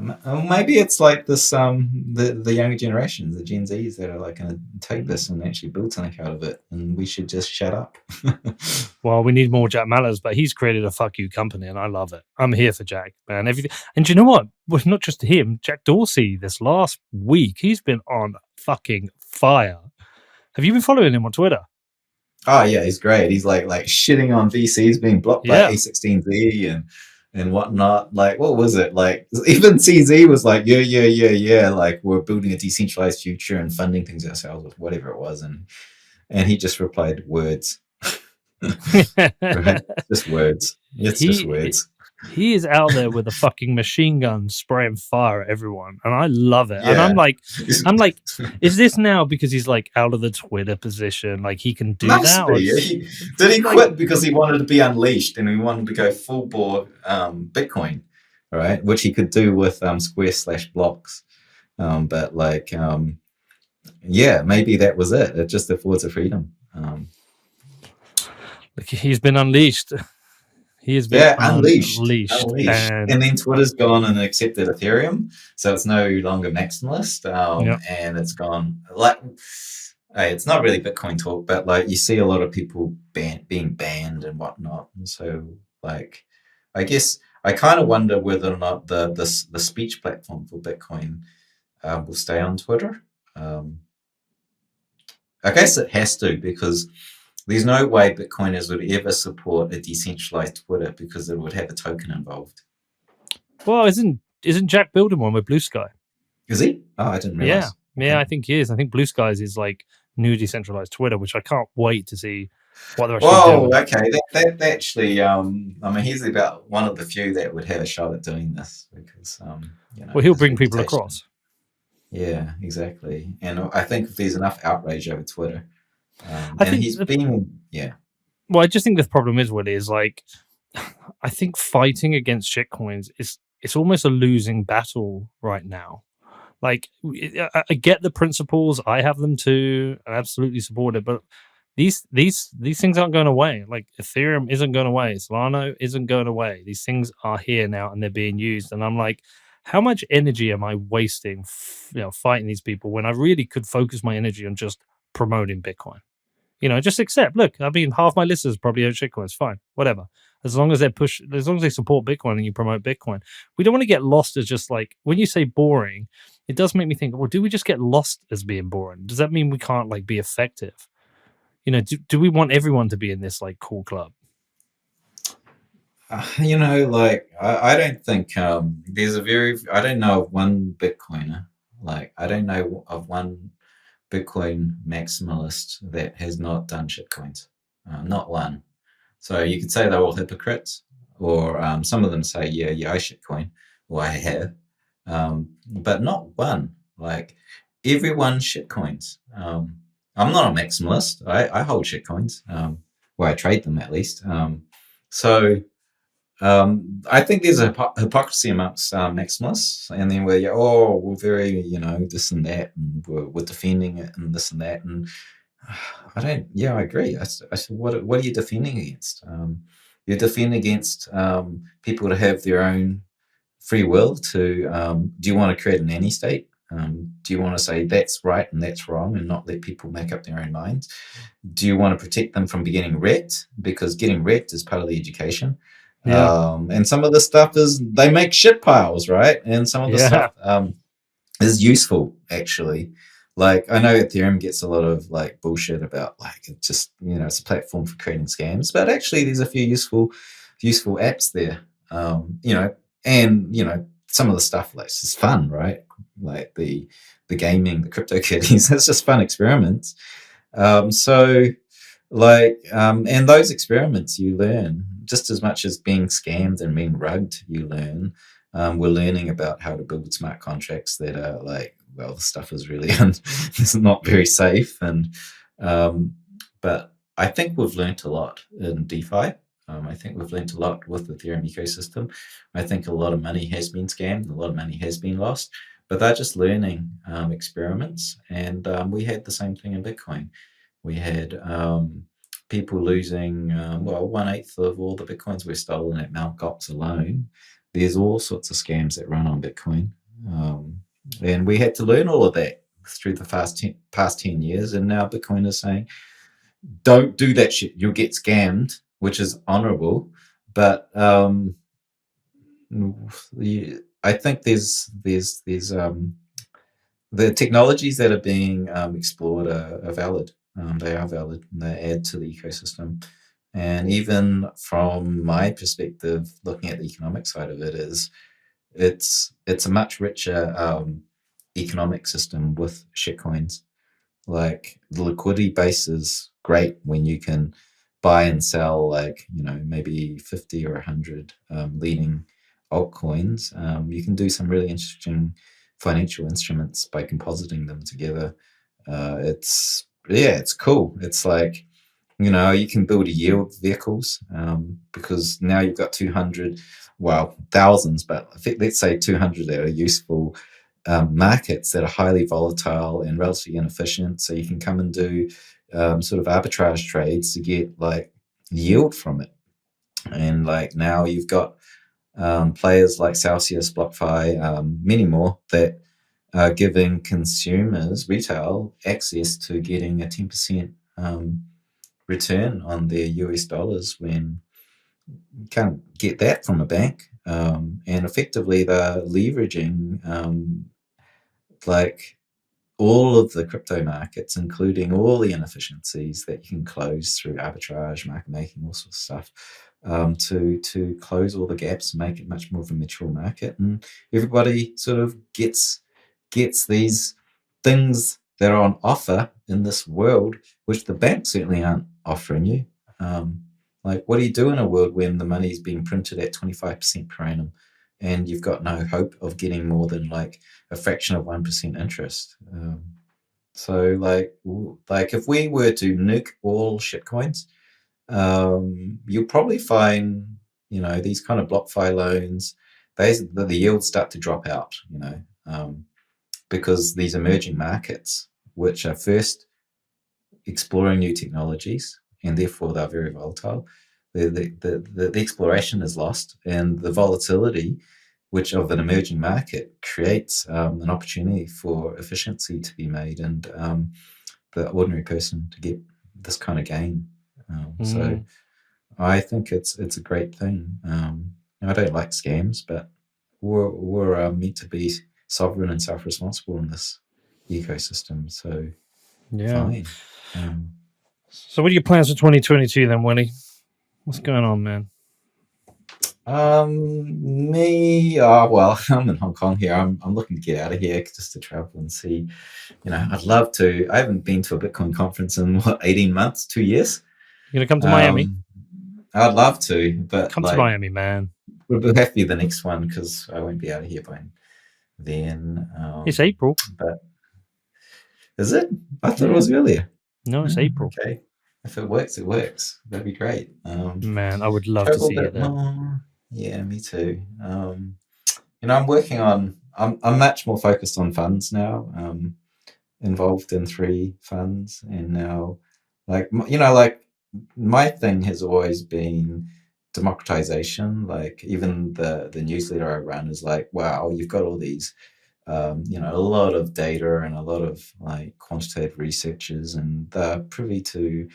maybe it's like this the younger generations, the Gen Zs that are like going to take this and actually build something out of it, and we should just shut up. Well, we need more Jack Mallers, but he's created a fuck you company, and I love it. I'm here for Jack, man. Everything, and do you know what? Well, not just him, Jack Dorsey. This last week, he's been on fucking fire. Have you been following him on Twitter? Oh yeah, he's great. He's like shitting on VCs being blocked by A16Z and whatnot. Like, what was it? Like, even CZ was like, yeah. Like, we're building a decentralized future and funding things ourselves with whatever it was. And he just replied, words. Right? Just words. It's just words. He is out there with a fucking machine gun spraying fire at everyone, and I love it. Yeah. And I'm like, is this now because he's like out of the Twitter position? Like he can do that? Did he quit because he wanted to be unleashed and he wanted to go full bore Bitcoin, right? Which he could do with Square/blocks. But like, maybe that was it. It just affords a freedom. Like he's been unleashed. He has been unleashed. And then Twitter's gone and accepted Ethereum, so it's no longer maximalist. And it's gone like, hey, it's not really Bitcoin talk, but like you see a lot of people being banned and whatnot. And so, like, I guess I kind of wonder whether or not the speech platform for Bitcoin will stay on Twitter. I guess it has to, because there's no way Bitcoiners would ever support a decentralized Twitter because it would have a token involved. Well, isn't Jack building one with Blue Sky? Is he? Oh, I didn't realize. Yeah, I think he is. I think Blue Skies is like new decentralized Twitter, which I can't wait to see what they're actually doing. Oh, okay. That actually, I mean, he's about one of the few that would have a shot at doing this because, well, he'll bring people across. Yeah, exactly. And I think if there's enough outrage over Twitter. I think he's been, Well, I just think the problem is, Willie, is like, I think fighting against shitcoins it's almost a losing battle right now. Like, I get the principles, I have them too, I absolutely support it, but these things aren't going away. Like Ethereum isn't going away, Solana isn't going away. These things are here now and they're being used, and I'm like, how much energy am I wasting, fighting these people when I really could focus my energy on just promoting Bitcoin? Just accept. Look, I mean, half my listeners probably own shitcoins. Fine, whatever. As long as they support Bitcoin and you promote Bitcoin, we don't want to get lost as just like, when you say boring, it does make me think, well, do we just get lost as being boring? Does that mean we can't like be effective? Do we want everyone to be in this like cool club? Like I don't think there's I don't know of one Bitcoiner. Like I don't know of one Bitcoin maximalist that has not done shitcoins. Not one. So you could say they're all hypocrites, or some of them say, yeah, I shitcoin. or I have, but not one. Like everyone shitcoins. I'm not a maximalist. I hold shitcoins, where I trade them at least. So I think there's a hypocrisy amongst maximalists, and then we're very, this and that, and we're defending it and this and that, and I don't. Yeah, I agree. I said, what are you defending against? You're defending against people to have their own free will. Do you want to create a nanny state? Do you want to say that's right and that's wrong, and not let people make up their own minds? Do you want to protect them from getting wrecked? Because getting wrecked is part of the education. Yeah. And some of the stuff is they make shit piles, right? And some of the Yeah. stuff is useful, actually. Like I know Ethereum gets a lot of like bullshit about like it just it's a platform for creating scams, but actually there's a few useful apps there. And some of the stuff like it's fun, right? Like the gaming, the crypto kitties, it's just fun experiments. And those experiments you learn just as much as being scammed and being rugged. You learn. We're learning about how to build smart contracts that are like, well, the stuff is really it's not very safe. But I think we've learned a lot in DeFi. I think we've learned a lot with the Ethereum ecosystem. I think a lot of money has been scammed, a lot of money has been lost, but they're just learning experiments. And we had the same thing in Bitcoin. We had people losing, 1/8 of all the Bitcoins were stolen at Mt. Gox alone. There's all sorts of scams that run on Bitcoin. And we had to learn all of that through the past 10 years. And now Bitcoin is saying, don't do that shit. You'll get scammed, which is honorable. But I think there's the technologies that are being explored are valid. They are valid and they add to the ecosystem. And even from my perspective, looking at the economic side of it, it's a much richer economic system with shitcoins. Like the liquidity base is great when you can buy and sell maybe 50 or 100 leading altcoins. You can do some really interesting financial instruments by compositing them together. It's cool. It's like, you can build yield vehicles because now you've got 200, thousands, but let's say 200 that are useful markets that are highly volatile and relatively inefficient. So you can come and do sort of arbitrage trades to get like yield from it. And like now you've got players like Celsius, BlockFi, many more that are giving consumers, retail, access to getting a 10% return on their US dollars when you can't get that from a bank. And effectively they're leveraging like all of the crypto markets, including all the inefficiencies that you can close through arbitrage, market making, all sorts of stuff, to close all the gaps and make it much more of a mature market. And everybody sort of gets these things that are on offer in this world, which the banks certainly aren't offering you. Like, what do you do in a world when the money is being printed at 25% per annum and you've got no hope of getting more than like a fraction of 1% interest? So like if we were to nuke all shitcoins, you'll probably find, these kind of BlockFi loans, the yields start to drop out, because these emerging markets, which are first exploring new technologies, and therefore they're very volatile, the exploration is lost, and the volatility, which of an emerging market creates an opportunity for efficiency to be made, and the ordinary person to get this kind of gain. So I think it's a great thing. I don't like scams, but we're meant to be sovereign and self-responsible in this ecosystem. So fine. So what are your plans for 2022 then, Winnie? What's going on, man? Me, I'm in Hong Kong here. I'm looking to get out of here just to travel and see. I'd love to. I haven't been to a Bitcoin conference in 18 months, 2 years. You're gonna come to Miami? I'd love to, but come to Miami, man. We'll have to be the next one because I won't be out of here by then. It's April. But is it? I thought it was earlier. No, it's April. Okay. If it works, it works. That'd be great. Man, I would love to Travel a see you bit there. more. Yeah, me too. I'm working on. I'm much more focused on funds now. Involved in 3 funds, and now, like my thing has always been democratization. Like even the newsletter I run is like, wow, you've got all these, a lot of data and a lot of like quantitative researchers, and they're privy to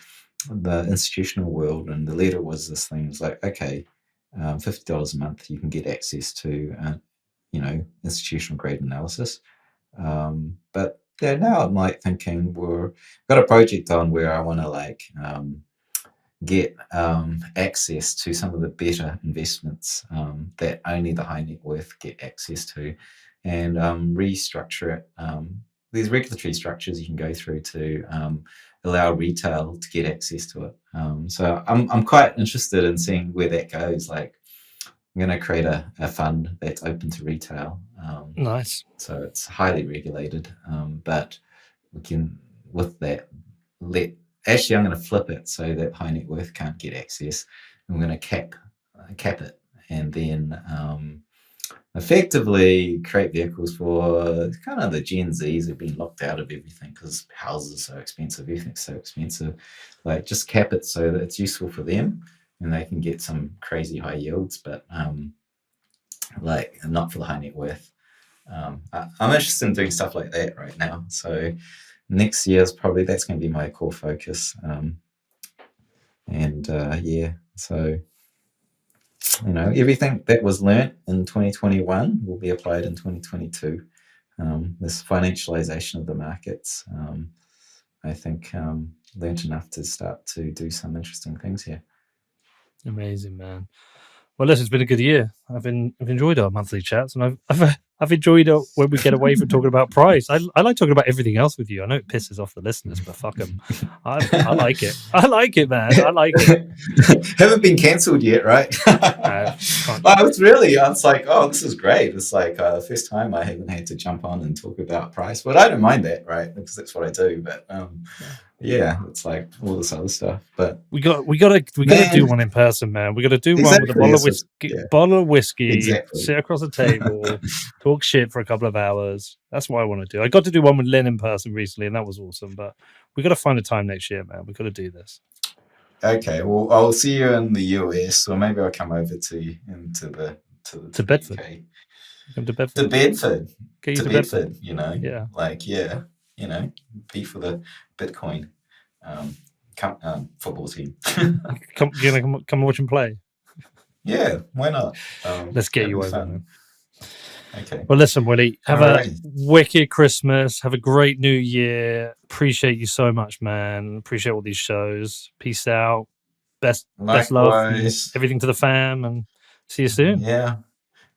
the institutional world. And the letter was this thing. It's like, okay, $50 a month, you can get access to, institutional grade analysis. But yeah, now I'm like thinking we're got a project on where I want to like get access to some of the better investments that only the high net worth get access to, and restructure it. There's regulatory structures you can go through to allow retail to get access to it. So I'm quite interested in seeing where that goes. Like, I'm going to create a fund that's open to retail. Nice. So it's highly regulated, but we can, with that, actually, I'm going to flip it so that high net worth can't get access. I'm going to cap it, and then effectively create vehicles for kind of the Gen Zs who've been locked out of everything because houses are so expensive, everything's so expensive. Like, just cap it so that it's useful for them and they can get some crazy high yields, but like not for the high net worth. I'm interested in doing stuff like that right now. So next year is probably, that's going to be my core focus. Yeah, so everything that was learnt in 2021 will be applied in 2022. This financialization of the markets, I think, learnt enough to start to do some interesting things here. Amazing, man. Well, listen, it's been a good year. I've enjoyed our monthly chats, and I've enjoyed when we get away from talking about price. I like talking about everything else with you. I know it pisses off the listeners, but fuck them. I like it. I like it, man. I like it. Haven't been cancelled yet, right? I was like, oh, this is great. It's like the first time I haven't had to jump on and talk about price. But I don't mind that, right? Because that's what I do. But yeah, it's like all this other stuff. But we gotta do one in person, man. We gotta do one with a bottle of whiskey, exactly. Sit across the table, talk shit for a couple of hours. That's what I want to do. I got to do one with Lynn in person recently, and that was awesome. But we got to find a time next year, man. We got to do this. Okay, well, I'll see you in the US, or maybe I'll come over to Bedford. UK. Come to Bedford. To Bedford. Get you to Bedford. Yeah. Like, yeah, be for the Bitcoin football team. come watch him play. Yeah, why not? Let's get you over, man. Okay. Well, listen, Willie, have a wicked Christmas. Have a great New Year. Appreciate you so much, man. Appreciate all these shows. Peace out. Best love. Everything to the fam, and see you soon. Yeah.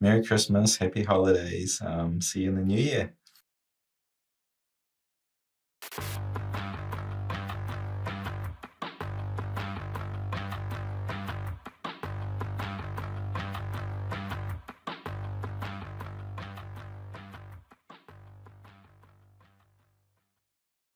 Merry Christmas. Happy holidays. See you in the new year.